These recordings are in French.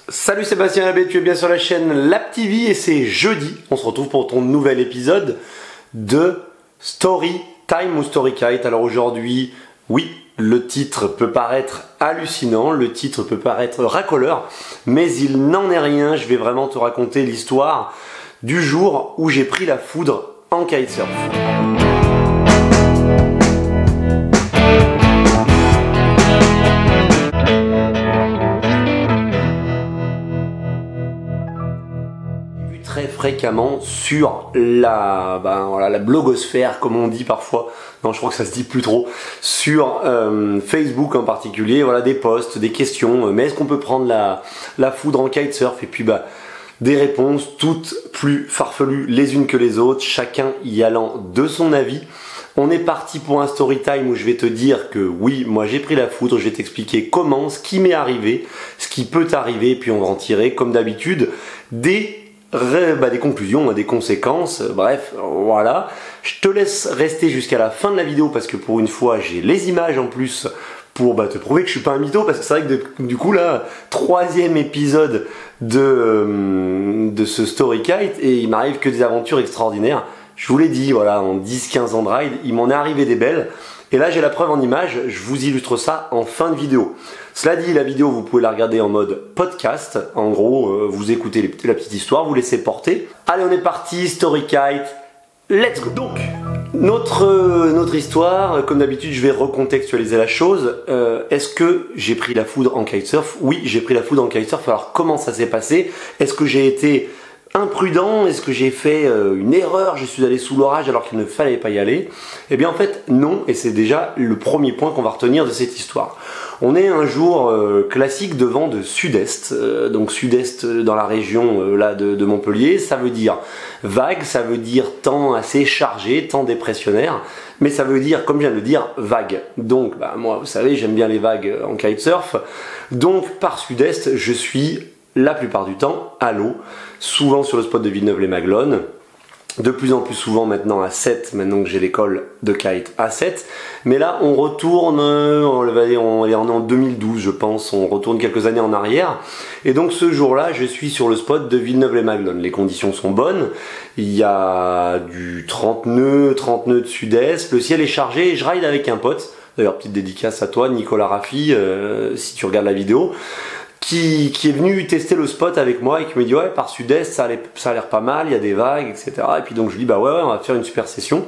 Salut Sébastien Labbé, tu es bien sur la chaîne Lab TV et c'est jeudi. On se retrouve pour ton nouvel épisode de Story Time ou Story Kite. Alors aujourd'hui, oui, le titre peut paraître hallucinant, le titre peut paraître racoleur, mais il n'en est rien. Je vais vraiment te raconter l'histoire du jour où j'ai pris la foudre en kitesurf. Très fréquemment sur la blogosphère, comme on dit parfois, non je crois que ça se dit plus trop, sur Facebook en particulier, voilà, des posts, des questions, mais est-ce qu'on peut prendre la foudre en kitesurf, et puis des réponses toutes plus farfelues les unes que les autres, chacun y allant de son avis. On est parti pour un story time où je vais te dire que oui, moi j'ai pris la foudre, je vais t'expliquer comment, ce qui m'est arrivé, ce qui peut t'arriver, et puis on va en tirer comme d'habitude des conclusions, des conséquences, bref, voilà. Je te laisse rester jusqu'à la fin de la vidéo parce que pour une fois j'ai les images en plus pour te prouver que je suis pas un mytho, parce que c'est vrai que du coup là, troisième épisode de ce story kite et il m'arrive que des aventures extraordinaires. Je vous l'ai dit, voilà, en 10-15 ans de ride, il m'en est arrivé des belles. Et là j'ai la preuve en images, je vous illustre ça en fin de vidéo. Cela dit, la vidéo vous pouvez la regarder en mode podcast, en gros vous écoutez la petite histoire, vous laissez porter. Allez, on est parti, story kite, let's go. Donc, notre histoire, comme d'habitude je vais recontextualiser la chose. Est-ce que j'ai pris la foudre en kitesurf? Oui, j'ai pris la foudre en kitesurf. Alors comment ça s'est passé? Est-ce que j'ai été imprudent? Est-ce que j'ai fait une erreur? Je suis allé sous l'orage alors qu'il ne fallait pas y aller? Eh bien en fait non, et c'est déjà le premier point qu'on va retenir de cette histoire. On est un jour classique de vent de sud-est, donc sud-est dans la région là de Montpellier, ça veut dire vague, ça veut dire temps assez chargé, temps dépressionnaire, mais ça veut dire, comme je viens de le dire, vague. Donc moi vous savez, j'aime bien les vagues en kitesurf, donc par sud-est je suis la plupart du temps à l'eau, souvent sur le spot de Villeneuve-les-Maglones, de plus en plus souvent maintenant à 7, maintenant que j'ai l'école de kite à 7, mais là on retourne, on est en 2012 je pense, on retourne quelques années en arrière, et donc ce jour-là je suis sur le spot de Villeneuve-les-Maglones, les conditions sont bonnes, il y a du 30 nœuds de sud-est, le ciel est chargé et je ride avec un pote, d'ailleurs petite dédicace à toi Nicolas Raffi, si tu regardes la vidéo, qui est venu tester le spot avec moi et qui me dit ouais, par sud-est ça a l'air pas mal, il y a des vagues, etc. Et puis donc je lui dis ouais, on va faire une super session.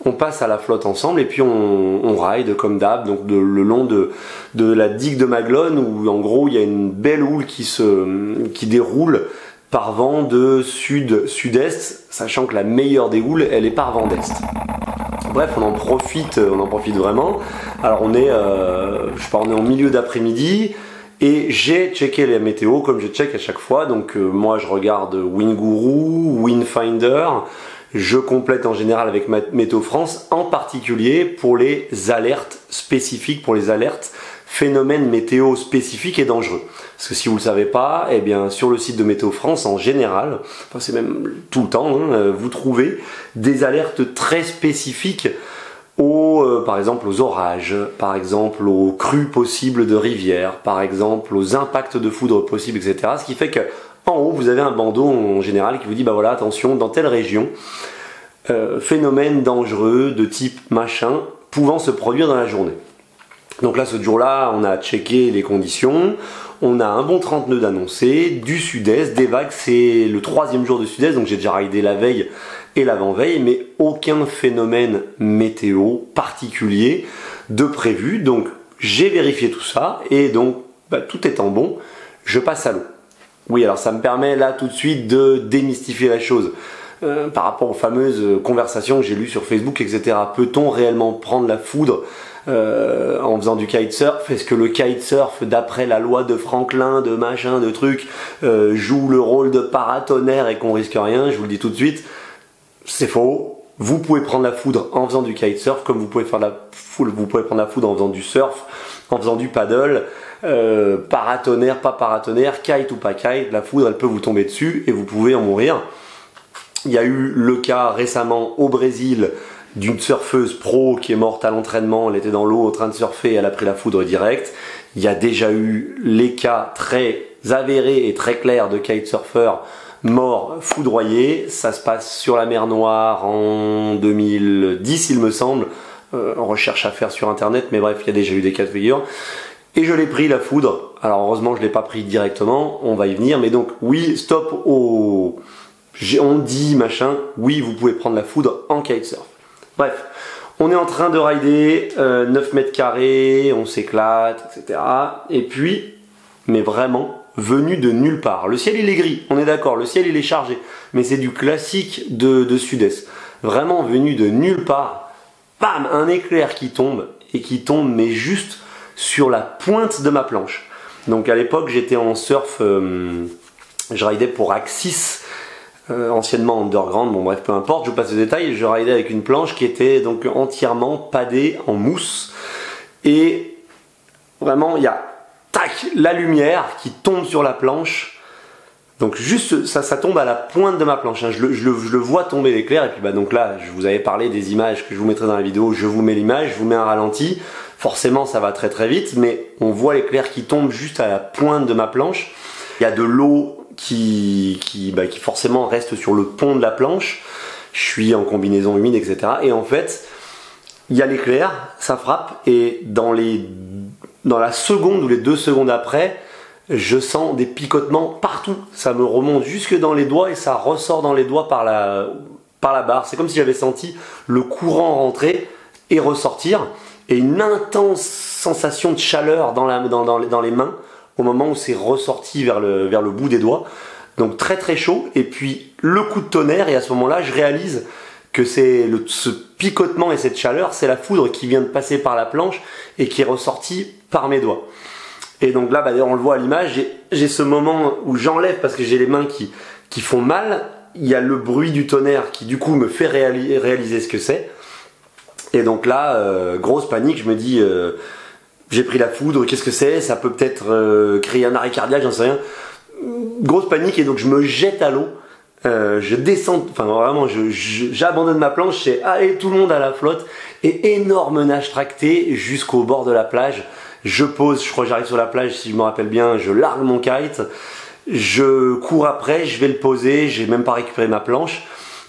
On passe à la flotte ensemble et puis on ride comme d'hab, donc le long de la digue de Maglone, où en gros il y a une belle houle qui déroule par vent de sud-est, sachant que la meilleure des houles elle est par vent d'est. Bref, on en profite vraiment. Alors on est au milieu d'après-midi. Et j'ai checké les météos comme je check à chaque fois, donc moi je regarde Winguru, Windfinder, je complète en général avec Météo France, en particulier pour les alertes spécifiques, pour les alertes phénomènes météo spécifiques et dangereux. Parce que si vous ne le savez pas, eh bien sur le site de Météo France en général, enfin c'est même tout le temps, vous trouvez des alertes très spécifiques par exemple aux orages, par exemple aux crues possibles de rivières, par exemple aux impacts de foudre possibles, etc. Ce qui fait que en haut vous avez un bandeau en général qui vous dit voilà, attention, dans telle région, phénomène dangereux de type machin pouvant se produire dans la journée. Donc là ce jour-là on a checké les conditions, on a un bon 30 nœuds d'annoncé, du sud-est, des vagues, c'est le troisième jour de sud-est, donc j'ai déjà ridé la veille et l'avant-veille, mais aucun phénomène météo particulier de prévu. Donc j'ai vérifié tout ça et donc tout étant bon, je passe à l'eau. Oui, alors ça me permet là tout de suite de démystifier la chose. Par rapport aux fameuses conversations que j'ai lues sur Facebook, etc. Peut-on réellement prendre la foudre en faisant du kitesurf? Est-ce que le kitesurf, d'après la loi de Franklin, de machin, de truc, joue le rôle de paratonnerre et qu'on risque rien? Je vous le dis tout de suite, c'est faux. Vous pouvez prendre la foudre en faisant du kitesurf, comme vous pouvez prendre la foudre en faisant du surf, en faisant du paddle, paratonnerre, pas paratonnerre, kite ou pas kite, la foudre elle peut vous tomber dessus et vous pouvez en mourir. Il y a eu le cas récemment au Brésil d'une surfeuse pro qui est morte à l'entraînement, elle était dans l'eau en train de surfer, elle a pris la foudre direct. Il y a déjà eu les cas très avérés et très clairs de kitesurfeurs morts foudroyés. Ça se passe sur la mer Noire en 2010 il me semble, recherche à faire sur internet, mais bref il y a déjà eu des cas de figure. Et je l'ai pris la foudre, alors heureusement je l'ai pas pris directement, on va y venir, mais donc oui, stop au... On dit machin, oui vous pouvez prendre la foudre en kitesurf. Bref, on est en train de rider, 9 mètres carrés, on s'éclate, etc. Et puis, mais vraiment, venu de nulle part. Le ciel il est gris, on est d'accord, le ciel il est chargé, mais c'est du classique de sud-est. Vraiment venu de nulle part, bam, un éclair qui tombe, et qui tombe mais juste sur la pointe de ma planche. Donc à l'époque j'étais en surf, je ridais pour Axis, anciennement Underground, bon bref peu importe, je vous passe le détail, je ridais avec une planche qui était donc entièrement padée en mousse, et vraiment il y a tac, la lumière qui tombe sur la planche, donc juste ça tombe à la pointe de ma planche, hein. Je le vois tomber l'éclair, et puis bah donc là je vous avais parlé des images que je vous mettrai dans la vidéo, je vous mets l'image, je vous mets un ralenti, forcément ça va très très vite, mais on voit l'éclair qui tombe juste à la pointe de ma planche. Il y a de l'eau qui forcément reste sur le pont de la planche, je suis en combinaison humide, etc. Et en fait il y a l'éclair, ça frappe, et dans la seconde ou les 2 secondes après, je sens des picotements partout. Ça me remonte jusque dans les doigts et ça ressort dans les doigts par la barre. C'est comme si j'avais senti le courant rentrer et ressortir, et une intense sensation de chaleur dans les mains au moment où c'est ressorti vers le bout des doigts. Donc très très chaud, et puis le coup de tonnerre, et à ce moment-là je réalise que c'est ce picotement et cette chaleur, c'est la foudre qui vient de passer par la planche et qui est ressortie par mes doigts. Et donc là, bah, on le voit à l'image, j'ai ce moment où j'enlève parce que j'ai les mains qui font mal. Il y a le bruit du tonnerre qui du coup me fait réaliser ce que c'est. Et donc là, grosse panique, je me dis, j'ai pris la foudre, qu'est-ce que c'est? Ça peut peut-être créer un arrêt cardiaque, j'en sais rien. Grosse panique, et donc je me jette à l'eau. Je descends, enfin vraiment j'abandonne ma planche, c'est allez tout le monde à la flotte, et énorme nage tracté jusqu'au bord de la plage. Je pose, je crois que j'arrive sur la plage si je me rappelle bien, je largue mon kite, je cours après, je vais le poser, j'ai même pas récupéré ma planche,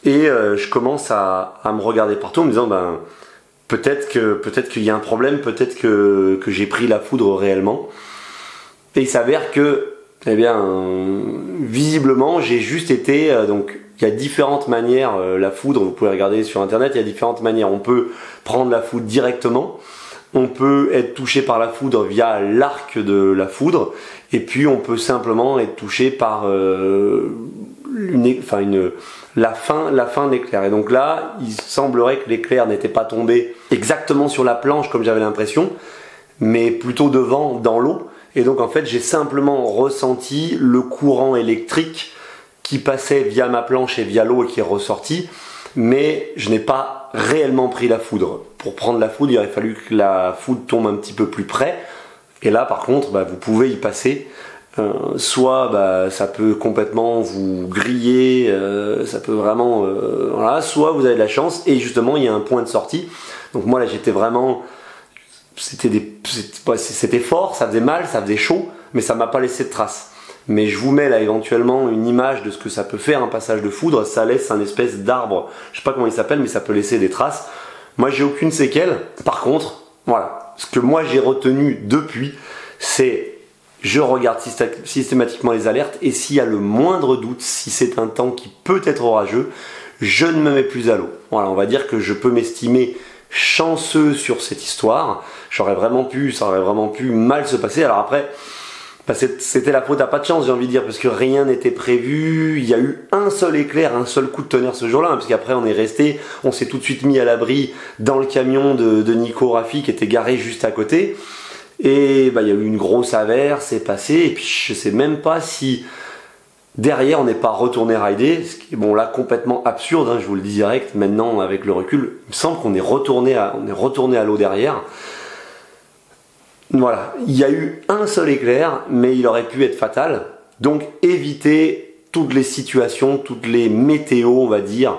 et je commence à me regarder partout en me disant ben peut-être qu'il y a un problème, peut-être que j'ai pris la foudre réellement. Et il s'avère que eh bien, visiblement, j'ai juste été... donc, il y a différentes manières, la foudre, vous pouvez regarder sur internet, il y a différentes manières. On peut prendre la foudre directement, on peut être touché par la foudre via l'arc de la foudre, et puis on peut simplement être touché par la fin de l'éclair. Et donc là, il semblerait que l'éclair n'était pas tombé exactement sur la planche comme j'avais l'impression, mais plutôt devant, dans l'eau. Et donc en fait j'ai simplement ressenti le courant électrique qui passait via ma planche et via l'eau et qui est ressorti, mais je n'ai pas réellement pris la foudre. Pour prendre la foudre, il aurait fallu que la foudre tombe un petit peu plus près, et là par contre bah, vous pouvez y passer, soit bah, ça peut complètement vous griller, ça peut vraiment... voilà, soit vous avez de la chance et justement il y a un point de sortie. Donc moi là j'étais vraiment... C'était fort, ça faisait mal, ça faisait chaud, mais ça m'a pas laissé de traces. Mais je vous mets là éventuellement une image de ce que ça peut faire un passage de foudre. Ça laisse un espèce d'arbre, je sais pas comment il s'appelle, mais ça peut laisser des traces. Moi j'ai aucune séquelle. Par contre, voilà, ce que moi j'ai retenu depuis, c'est je regarde systématiquement les alertes, et s'il y a le moindre doute, si c'est un temps qui peut être orageux, je ne me mets plus à l'eau. Voilà, on va dire que je peux m'estimer chanceux sur cette histoire. Ça aurait vraiment pu mal se passer. Alors après, bah c'était la faute à pas de chance, j'ai envie de dire, parce que rien n'était prévu. Il y a eu un seul éclair, un seul coup de tonnerre ce jour-là, hein, parce qu'après on s'est tout de suite mis à l'abri dans le camion de Nico Raffi qui était garé juste à côté. Et bah, il y a eu une grosse averse, c'est passé, et puis je sais même pas si derrière on n'est pas retourné rider, ce qui est bon là complètement absurde, hein, je vous le dis direct, maintenant avec le recul, il me semble qu'on est retourné à l'eau derrière. Voilà, il y a eu un seul éclair, mais il aurait pu être fatal, donc évitez toutes les situations, toutes les météos, on va dire,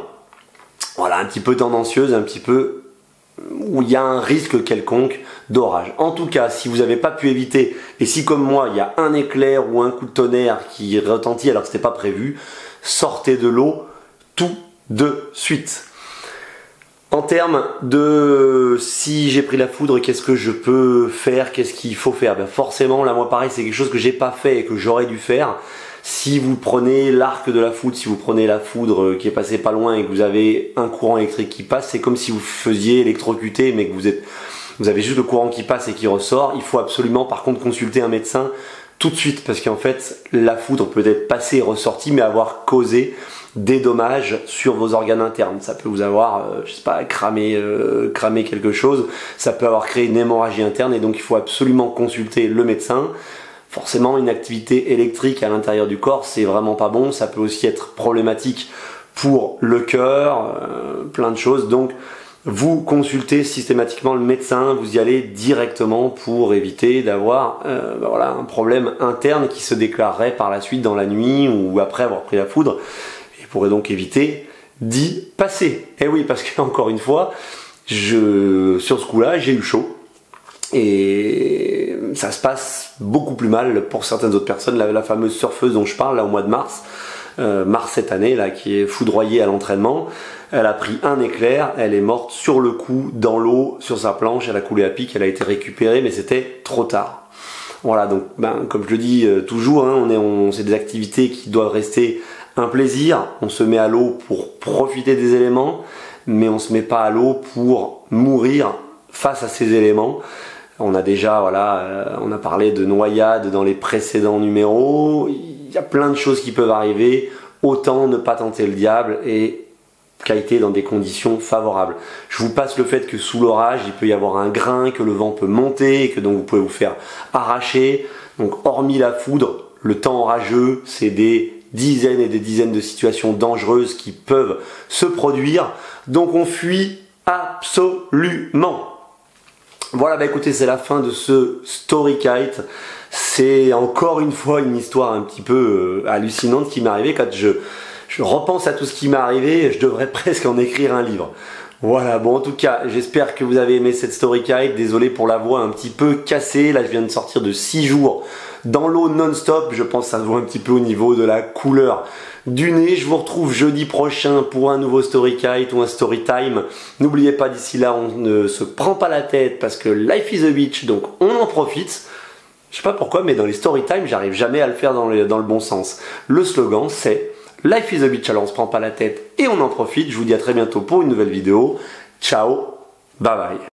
voilà, un petit peu tendancieuses, un petit peu où il y a un risque quelconque d'orage. En tout cas, si vous n'avez pas pu éviter, et si comme moi, il y a un éclair ou un coup de tonnerre qui retentit alors que ce n'était pas prévu, sortez de l'eau tout de suite. En termes de si j'ai pris la foudre, qu'est-ce que je peux faire, qu'est-ce qu'il faut faire? Ben forcément, là moi pareil, c'est quelque chose que j'ai pas fait et que j'aurais dû faire. Si vous prenez l'arc de la foudre, si vous prenez la foudre qui est passée pas loin et que vous avez un courant électrique qui passe, c'est comme si vous faisiez électrocuter mais que vous avez juste le courant qui passe et qui ressort. Il faut absolument par contre consulter un médecin tout de suite parce qu'en fait la foudre peut être passée et ressortie mais avoir causé des dommages sur vos organes internes. Ça peut vous avoir, je sais pas, cramé quelque chose, ça peut avoir créé une hémorragie interne et donc il faut absolument consulter le médecin. Forcément, une activité électrique à l'intérieur du corps, c'est vraiment pas bon. Ça peut aussi être problématique pour le cœur, plein de choses. Donc, vous consultez systématiquement le médecin, vous y allez directement pour éviter d'avoir voilà, un problème interne qui se déclarerait par la suite dans la nuit ou après avoir pris la foudre. Et pourrait donc éviter d'y passer. Et oui, parce que encore une fois, sur ce coup-là, j'ai eu chaud. Et ça se passe beaucoup plus mal pour certaines autres personnes. La fameuse surfeuse dont je parle là au mois de mars cette année là, qui est foudroyée à l'entraînement, elle a pris un éclair, elle est morte sur le coup dans l'eau sur sa planche, elle a coulé à pic, elle a été récupérée mais c'était trop tard. Voilà, donc comme je le dis toujours, hein, c'est des activités qui doivent rester un plaisir. On se met à l'eau pour profiter des éléments, mais on se met pas à l'eau pour mourir face à ces éléments. On a déjà, voilà, on a parlé de noyade dans les précédents numéros. Il y a plein de choses qui peuvent arriver. Autant ne pas tenter le diable et kiter dans des conditions favorables. Je vous passe le fait que sous l'orage, il peut y avoir un grain, que le vent peut monter et que donc vous pouvez vous faire arracher. Donc hormis la foudre, le temps orageux, c'est des dizaines et des dizaines de situations dangereuses qui peuvent se produire. Donc on fuit absolument. Voilà, bah écoutez, c'est la fin de ce Story Kite. C'est encore une fois une histoire un petit peu hallucinante qui m'est arrivée. Quand je repense à tout ce qui m'est arrivé, je devrais presque en écrire un livre. Voilà, bon en tout cas, j'espère que vous avez aimé cette Story Kite. Désolé pour la voix un petit peu cassée. Là, je viens de sortir de 6 jours dans l'eau non-stop. Je pense que ça se voit un petit peu au niveau de la couleur du nez. Je vous retrouve jeudi prochain pour un nouveau Story Kite ou un Story Time. N'oubliez pas, d'ici là, on ne se prend pas la tête parce que life is a beach, donc on en profite. Je sais pas pourquoi, mais dans les Story Time, j'arrive jamais à le faire dans le bon sens. Le slogan, c'est Life is a beach, alors on se prend pas la tête et on en profite. Je vous dis à très bientôt pour une nouvelle vidéo. Ciao, bye bye.